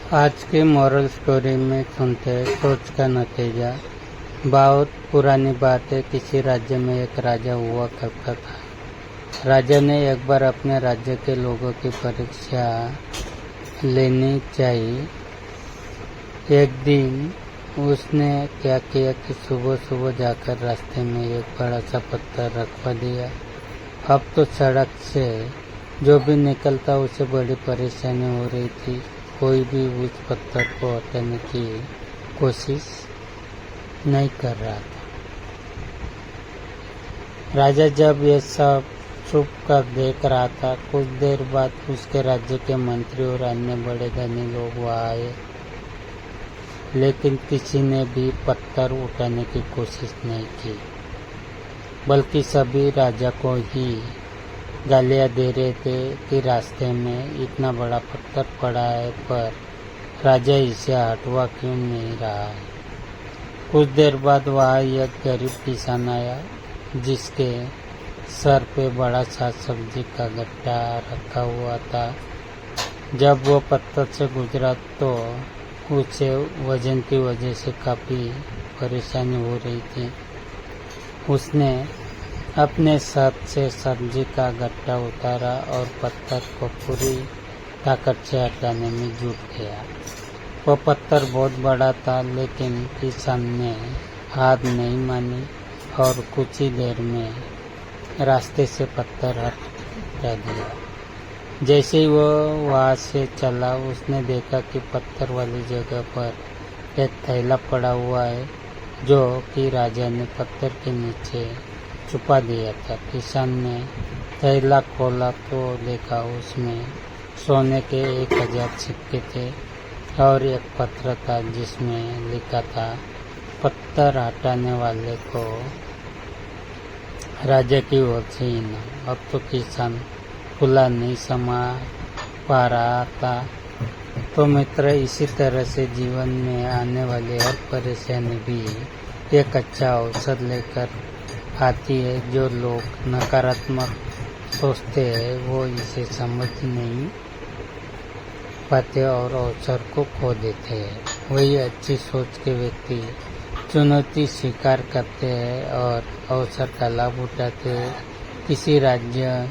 आज के moral story में सुनते हैं सोच का नतीजा। बहुत पुरानी बात है। किसी राज्य में एक राजा हुआ करता था। राजा ने एक बार अपने राज्य के लोगों की परीक्षा लेनी चाहिए। एक दिन उसने क्या किया कि सुबह सुबह जाकर रास्ते में एक बड़ा सा पत्थर रखवा दिया। अब तो सड़क से जो भी निकलता उसे बड़ी परेशानी हो रही थी। कोई भी उस पत्थर को हटाने की कोशिश नहीं कर रहा था। राजा जब ये सब छुप कर देख रहा था, कुछ देर बाद उसके राज्य के मंत्री और अन्य बड़े धनी लोग वहाँ आए, लेकिन किसी ने भी पत्थर उठाने की कोशिश नहीं की, बल्कि सभी राजा को ही गालियाँ दे रहे थे कि रास्ते में इतना बड़ा पत्थर पड़ा है, पर राजा इसे हटवा क्यों नहीं रहा है। कुछ देर बाद वहाँ एक गरीब किसान आया, जिसके सर पे बड़ा सा सब्जी का गट्टा रखा हुआ था। जब वो पत्थर से गुजरा तो उसे वजन की वजह से काफ़ी परेशानी हो रही थी। उसने अपने सर से सब्जी का गट्टा उतारा और पत्थर को पूरी ताकत से हटाने में जुट गया। वो पत्थर बहुत बड़ा था, लेकिन किसान ने हार नहीं मानी और कुछ ही देर में रास्ते से पत्थर हटा दिया। जैसे ही वो वहाँ से चला, उसने देखा कि पत्थर वाली जगह पर एक थैला पड़ा हुआ है, जो कि राजा ने पत्थर के नीचे छुपा दिया था। किसान ने थैला खोला तो देखा उसमें सोने के 1000 सिक्के थे और एक पत्र था जिसमें लिखा था, पत्थर हटाने वाले को राजा की ओर से इनाम। अब तो किसान खुला नहीं समा पा रहा था। तो मित्र, इसी तरह से जीवन में आने वाली हर परेशानी भी एक अच्छा अवसर लेकर आती है। जो लोग नकारात्मक सोचते हैं वो इसे समझ नहीं पाते और अवसर को खो देते हैं। वही अच्छी सोच के व्यक्ति चुनौती स्वीकार करते हैं और अवसर का लाभ उठाते हैं। किसी राज्य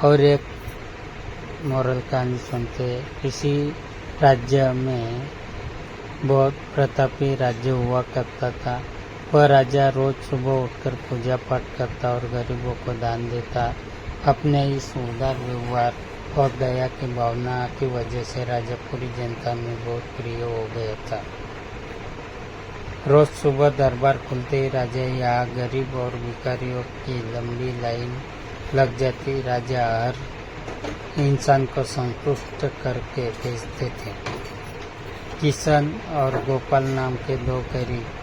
और एक मॉरल कहानी सुनते हैं। किसी राज्य में बहुत प्रतापी राज्य हुआ करता था। वह राजा रोज सुबह उठकर पूजा पाठ करता और गरीबों को दान देता। अपने इस उदार व्यवहार और दया की भावना की वजह से राजा पूरी जनता में बहुत प्रिय हो गया था। रोज सुबह दरबार खुलते ही राजा यहाँ गरीब और भिखारियों की लंबी लाइन लग जाती। राजा हर इंसान को संतुष्ट करके भेजते थे। किशन और गोपाल नाम के 2 गरीब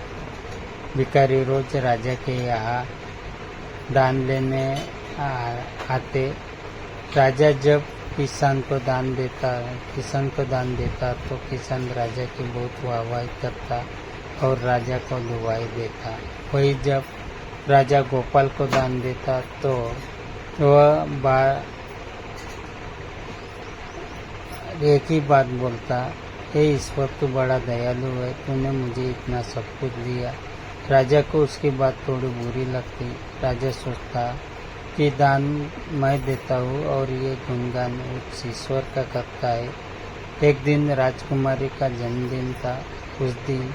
भिखारी रोज राजा के यहाँ दान लेने आते। राजा जब किसान को दान देता तो किसान राजा की बहुत वाहवाही करता और राजा को दुआई देता। वही जब राजा गोपाल को दान देता तो वह एक ही बात बोलता, हे ईश्वर, तू बड़ा दयालु है, तूने मुझे इतना सब कुछ दिया। राजा को उसकी बात थोड़ी बुरी लगती। राजा सोचता कि दान मैं देता हूँ और ये गुणगान उस ईश्वर का करता है। एक दिन राजकुमारी का जन्मदिन था। उस दिन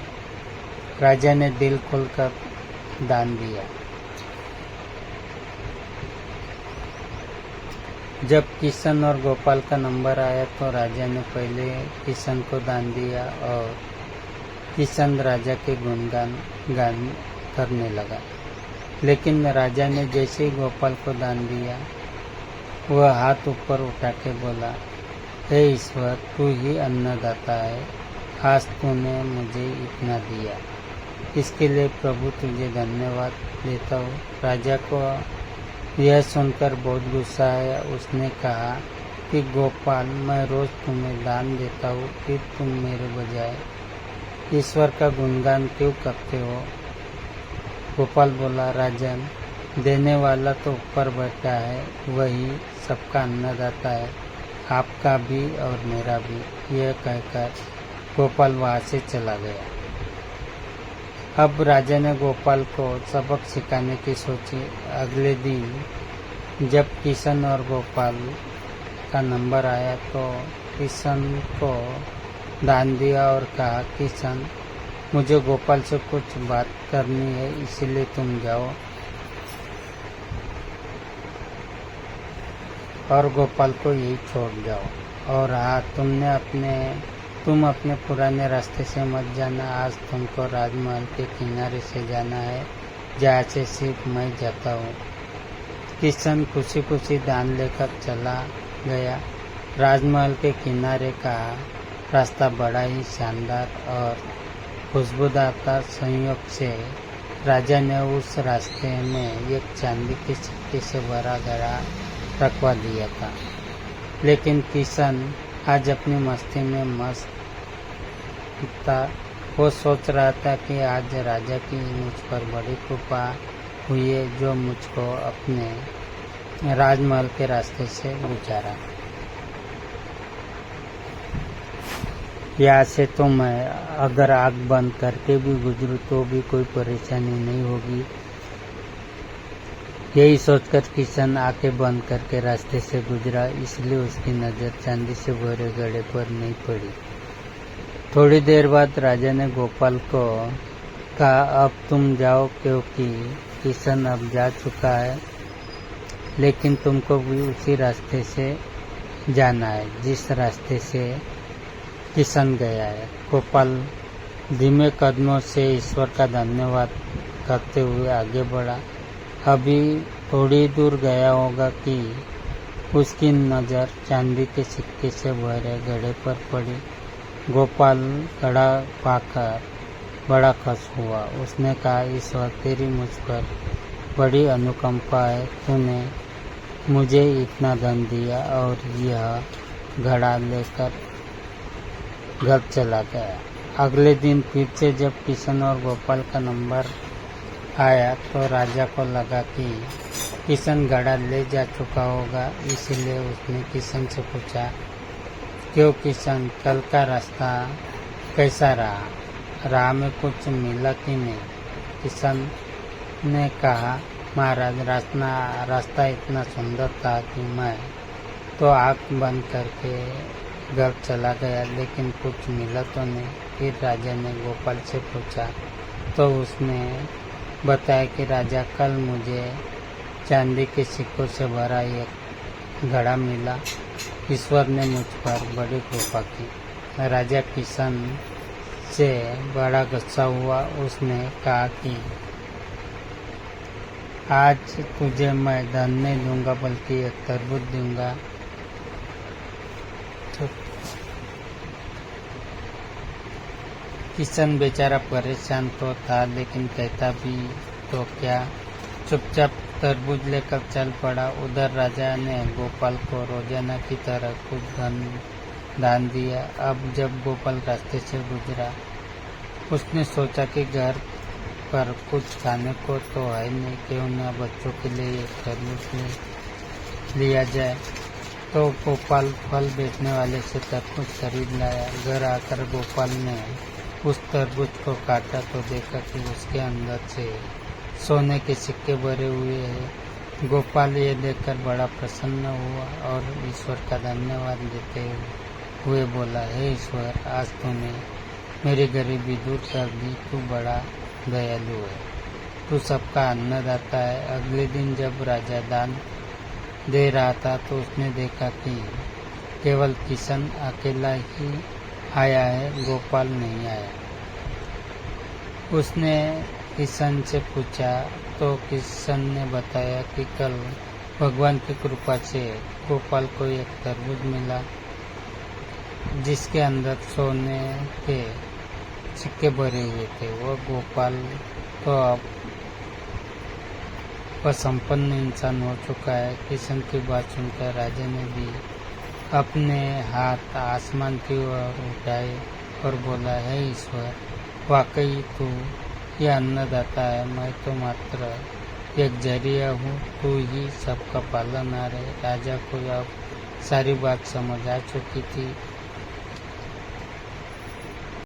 राजा ने दिल खोलकर दान दिया। जब किशन और गोपाल का नंबर आया तो राजा ने पहले किशन को दान दिया और किशन राजा के गुणगान करने लगा। लेकिन राजा ने जैसे ही गोपाल को दान दिया, वह हाथ ऊपर उठा के बोला, हे ईश्वर, तू ही अन्नदाता है, आज तूने मुझे इतना दिया, इसके लिए प्रभु तुझे धन्यवाद देता हूँ। राजा को यह सुनकर बहुत गुस्सा आया। उसने कहा कि गोपाल, मैं रोज तुम्हें दान देता हूँ, फिर तुम मेरे बजाय ईश्वर का गुणगान क्यों करते हो। गोपाल बोला, राजन, देने वाला तो ऊपर बैठा है, वही सबका अन्नदाता है, आपका भी और मेरा भी। यह कहकर गोपाल वहाँ से चला गया। अब राजा ने गोपाल को सबक सिखाने की सोची। अगले दिन जब किशन और गोपाल का नंबर आया तो किशन को दान दिया और कहा, किशन, मुझे गोपाल से कुछ बात करनी है, इसलिए तुम जाओ और गोपाल को यही छोड़ जाओ। और हाँ, तुम अपने पुराने रास्ते से मत जाना। आज तुमको राजमहल के किनारे से जाना है, जहाँ से सिर्फ मैं जाता हूँ। किशन खुशी खुशी दान लेकर चला गया। राजमहल के किनारे का रास्ता बड़ा ही शानदार और खुशबूदार था। संयोग से राजा ने उस रास्ते में एक चांदी के सिक्के से भरा घड़ा रखवा दिया था। लेकिन किशन आज अपनी मस्ती में मस्त था। वो सोच रहा था कि आज राजा की मुझ पर बड़ी कृपा हुई है, जो मुझको अपने राजमहल के रास्ते से गुजारा। यहाँ से तो मैं अगर आग बंद करके भी गुजरूं तो भी कोई परेशानी नहीं होगी। यही सोचकर किशन आंखें बंद करके रास्ते से गुजरा, इसलिए उसकी नज़र चांदी से भरे घड़े पर नहीं पड़ी। थोड़ी देर बाद राजा ने गोपाल को कहा, अब तुम जाओ, क्योंकि किशन अब जा चुका है, लेकिन तुमको भी उसी रास्ते से जाना है जिस रास्ते से किशन गया है। गोपाल धीमे कदमों से ईश्वर का धन्यवाद करते हुए आगे बढ़ा। अभी थोड़ी दूर गया होगा कि उसकी नज़र चांदी के सिक्के से भरे घड़े पर पड़ी। गोपाल घड़ा पाकर बड़ा खुश हुआ। उसने कहा, ईश्वर, तेरी मुझ पर बड़ी अनुकंपा है। तूने मुझे इतना धन दिया। और यह घड़ा लेकर घर चला गया। अगले दिन फिर से जब किशन और गोपाल का नंबर आया तो राजा को लगा कि किशन घड़ा ले जा चुका होगा, इसलिए उसने किशन से पूछा, क्यों किशन, कल का रास्ता कैसा रहा? राह में कुछ मिला कि नहीं? किशन ने कहा, महाराज, रास्ता इतना सुंदर था कि मैं तो आँख बंद करके घर चला गया, लेकिन कुछ मिला तो नहीं। फिर राजा ने गोपाल से पूछा तो उसने बताया कि राजा, कल मुझे चांदी के सिक्कों से भरा एक घड़ा मिला। ईश्वर ने मुझ पर बड़ी कृपा की। राजा किशन से बड़ा गुस्सा हुआ। उसने कहा कि आज तुझे मैं धन नहीं दूंगा, बल्कि एक तरबूज दूंगा। किशन बेचारा परेशान तो था, लेकिन कहता भी तो क्या, चुपचाप तरबूज लेकर चल पड़ा। उधर राजा ने गोपाल को रोजाना की तरह कुछ धन दान दिया। अब जब गोपाल रास्ते से गुजरा, उसने सोचा कि घर पर कुछ खाने को तो है नहीं, क्यों न बच्चों के लिए एक तरबूज लिया जाए। तो गोपाल फल बेचने वाले से तरबूज खरीद लाया। घर आकर गोपाल ने उस तरबूज को काटा तो देखा कि उसके अंदर से सोने के सिक्के भरे हुए हैं। गोपाल ये देखकर बड़ा प्रसन्न हुआ और ईश्वर का धन्यवाद देते हुए बोला, हे ईश्वर, आज तूने मेरी गरीबी दूर कर दी। तू बड़ा दयालु है, तू सबका अन्नदाता है। अगले दिन जब राजा दान दे रहा था तो उसने देखा कि केवल किशन अकेला ही आया है, गोपाल नहीं आया। उसने किशन से पूछा तो किशन ने बताया कि कल भगवान की कृपा से गोपाल को एक तरबूज मिला, जिसके अंदर सोने के सिक्के भरे हुए थे। वो गोपाल तो अब वह संपन्न इंसान हो चुका है। किशन की बात सुनकर राजा ने भी अपने हाथ आसमान की ओर उठाए और बोला, है ईश्वर, वाकई तू ये अन्नदाता है, मैं तो मात्र एक जरिया हूँ, तू ही सबका पालनहार है। राजा को अब सारी बात समझ आ चुकी थी।